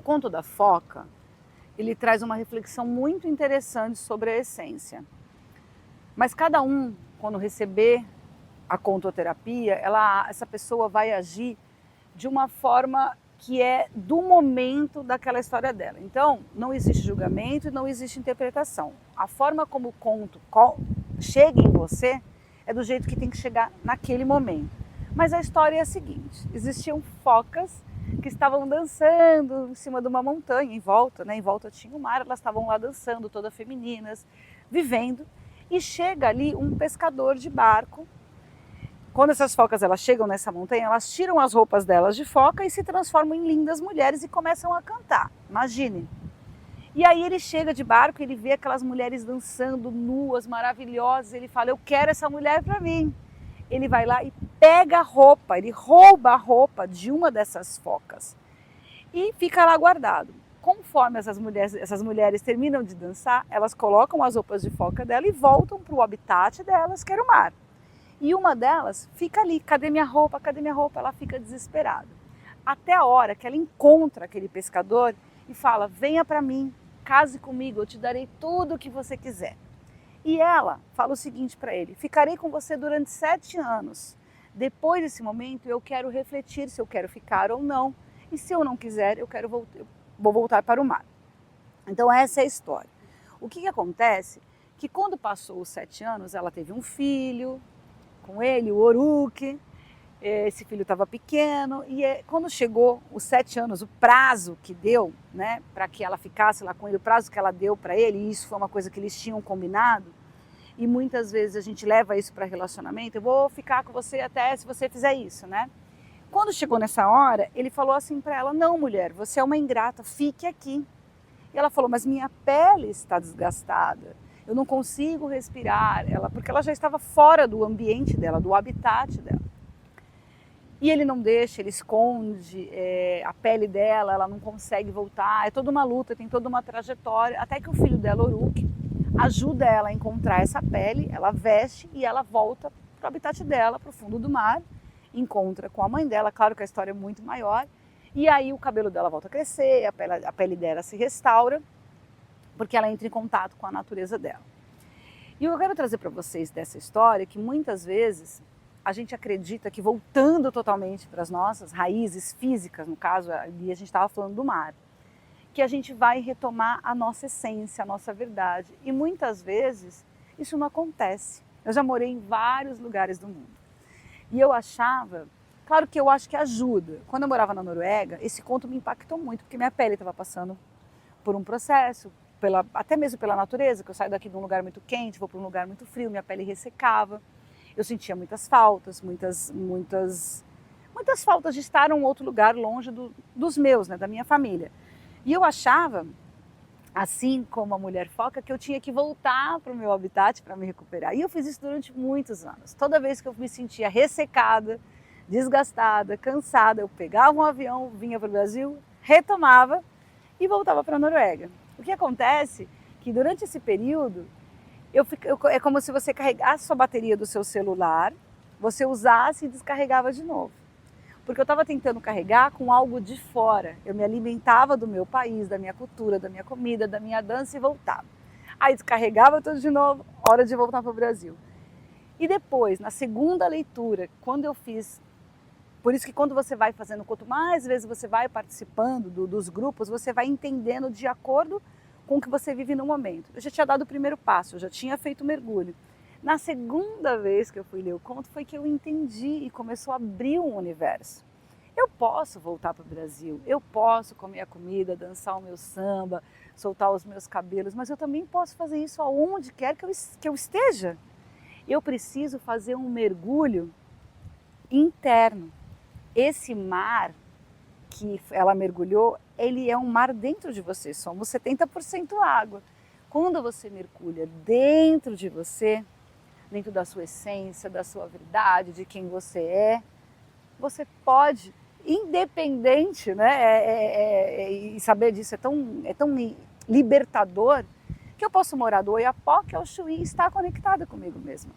O conto da foca, ele traz uma reflexão muito interessante sobre a essência. Mas cada um, quando receber a contoterapia, essa pessoa vai agir de uma forma que é do momento daquela história dela. Então, não existe julgamento e não existe interpretação. A forma como o conto chega em você é do jeito que tem que chegar naquele momento. Mas a história é a seguinte: existiam focas que estavam dançando em cima de uma montanha, em volta tinha o mar, elas estavam lá dançando, todas femininas, vivendo, e chega ali um pescador de barco. Quando essas focas elas chegam nessa montanha, elas tiram as roupas delas de foca e se transformam em lindas mulheres e começam a cantar. Imagine. E aí ele chega de barco, ele vê aquelas mulheres dançando nuas, maravilhosas, ele fala: eu quero essa mulher para mim. Ele vai lá e pega a roupa, ele rouba a roupa de uma dessas focas e fica lá guardado. Conforme essas mulheres terminam de dançar, elas colocam as roupas de foca dela e voltam para o habitat delas, que era o mar. E uma delas fica ali: cadê minha roupa, cadê minha roupa? Ela fica desesperada. Até a hora que ela encontra aquele pescador e fala: venha para mim, case comigo, eu te darei tudo o que você quiser. E ela fala o seguinte para ele: ficarei com você durante 7 anos. Depois desse momento eu quero refletir se eu quero ficar ou não. E se eu não quiser, eu vou voltar para o mar. Então essa é a história. O que acontece? Que quando passou os 7 anos, ela teve um filho com ele, o Oruque. Esse filho estava pequeno e quando chegou os 7 anos, o prazo que deu, né, para que ela ficasse lá com ele, o prazo que ela deu para ele, e isso foi uma coisa que eles tinham combinado, e muitas vezes a gente leva isso para relacionamento: eu vou ficar com você até se você fizer isso, né? Quando chegou nessa hora, ele falou assim para ela: não, mulher, você é uma ingrata, fique aqui. E ela falou: mas minha pele está desgastada, eu não consigo respirar, porque ela já estava fora do ambiente dela, do habitat dela. E ele não deixa, ele esconde a pele dela, ela não consegue voltar, é toda uma luta, tem toda uma trajetória, até que o filho dela, Oruque, ajuda ela a encontrar essa pele, ela veste e ela volta para o habitat dela, para o fundo do mar, encontra com a mãe dela. Claro que a história é muito maior, e aí o cabelo dela volta a crescer, a pele dela se restaura, porque ela entra em contato com a natureza dela. E eu quero trazer para vocês dessa história que muitas vezes a gente acredita que, voltando totalmente para as nossas raízes físicas, no caso ali a gente estava falando do mar, que a gente vai retomar a nossa essência, a nossa verdade. E muitas vezes isso não acontece. Eu já morei em vários lugares do mundo. E eu achava, claro que eu acho que ajuda. Quando eu morava na Noruega, esse conto me impactou muito, porque minha pele estava passando por um processo, até mesmo pela natureza, que eu saio daqui de um lugar muito quente, vou para um lugar muito frio, minha pele ressecava. Eu sentia muitas faltas, muitas faltas de estar em um outro lugar longe dos meus, né, da minha família. E eu achava, assim como a mulher foca, que eu tinha que voltar para o meu habitat para me recuperar. E eu fiz isso durante muitos anos. Toda vez que eu me sentia ressecada, desgastada, cansada, eu pegava um avião, vinha para o Brasil, retomava e voltava para a Noruega. O que acontece é que durante esse período, é como se você carregasse sua bateria do seu celular, você usasse e descarregava de novo. Porque eu estava tentando carregar com algo de fora. Eu me alimentava do meu país, da minha cultura, da minha comida, da minha dança e voltava. Aí descarregava tudo de novo, hora de voltar para o Brasil. E depois, na segunda leitura, quando eu fiz... Por isso que quando você vai fazendo, quanto mais vezes você vai participando dos grupos, você vai entendendo de acordo com o que você vive no momento. Eu já tinha dado o primeiro passo, eu já tinha feito o mergulho. Na segunda vez que eu fui ler o conto foi que eu entendi e começou a abrir um universo. Eu posso voltar para o Brasil, eu posso comer a comida, dançar o meu samba, soltar os meus cabelos, mas eu também posso fazer isso aonde quer que eu esteja. Eu preciso fazer um mergulho interno. Esse mar que ela mergulhou, ele é um mar dentro de você, somos 70% água. Quando você mergulha dentro de você, dentro da sua essência, da sua verdade, de quem você pode, independente, né? E saber disso é tão libertador, que eu posso morar do Oiapoque ao Chuí e estar conectada comigo mesma.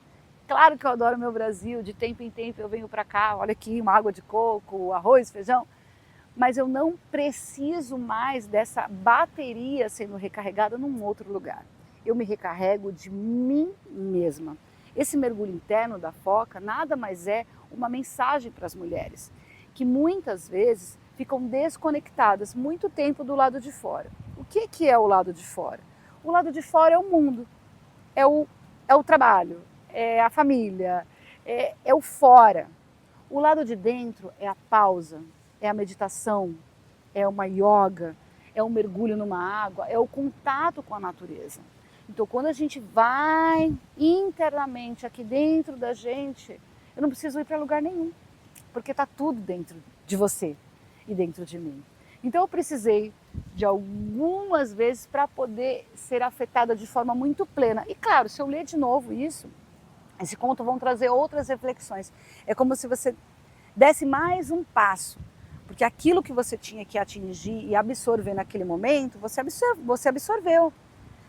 Claro que eu adoro meu Brasil, de tempo em tempo eu venho para cá, olha aqui, uma água de coco, arroz, feijão, mas eu não preciso mais dessa bateria sendo recarregada num outro lugar. Eu me recarrego de mim mesma. Esse mergulho interno da foca nada mais é uma mensagem para as mulheres, que muitas vezes ficam desconectadas muito tempo do lado de fora. O que é o lado de fora? O lado de fora é o mundo, é o trabalho, é a família, é o fora. O lado de dentro é a pausa, é a meditação, é uma yoga, é um mergulho numa água, é o contato com a natureza. Então, quando a gente vai internamente aqui dentro da gente, eu não preciso ir para lugar nenhum, porque está tudo dentro de você e dentro de mim. Então, eu precisei de algumas vezes para poder ser afetada de forma muito plena. E claro, se eu ler de novo isso, esse conto vão trazer outras reflexões. É como se você desse mais um passo, porque aquilo que você tinha que atingir e absorver naquele momento, você absorveu.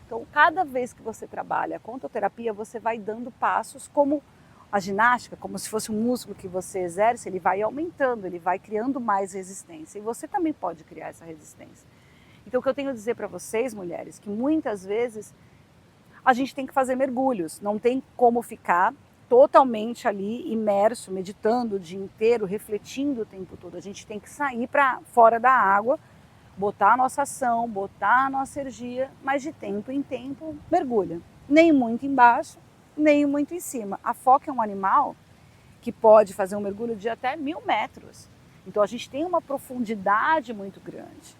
Então, cada vez que você trabalha a contoterapia, você vai dando passos, como a ginástica, como se fosse um músculo que você exerce, ele vai aumentando, ele vai criando mais resistência. E você também pode criar essa resistência. Então, o que eu tenho a dizer para vocês, mulheres, que muitas vezes a gente tem que fazer mergulhos, não tem como ficar totalmente ali imerso, meditando o dia inteiro, refletindo o tempo todo. A gente tem que sair para fora da água, botar a nossa ação, botar a nossa energia, mas de tempo em tempo mergulha. Nem muito embaixo, nem muito em cima. A foca é um animal que pode fazer um mergulho de até 1000 metros. Então a gente tem uma profundidade muito grande.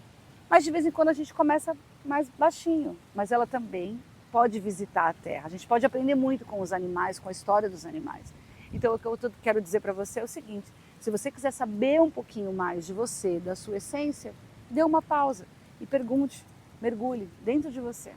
Mas de vez em quando a gente começa mais baixinho, mas ela também pode visitar a terra. A gente pode aprender muito com os animais, com a história dos animais. Então o que eu quero dizer para você é o seguinte: se você quiser saber um pouquinho mais de você, da sua essência, dê uma pausa e pergunte, mergulhe dentro de você.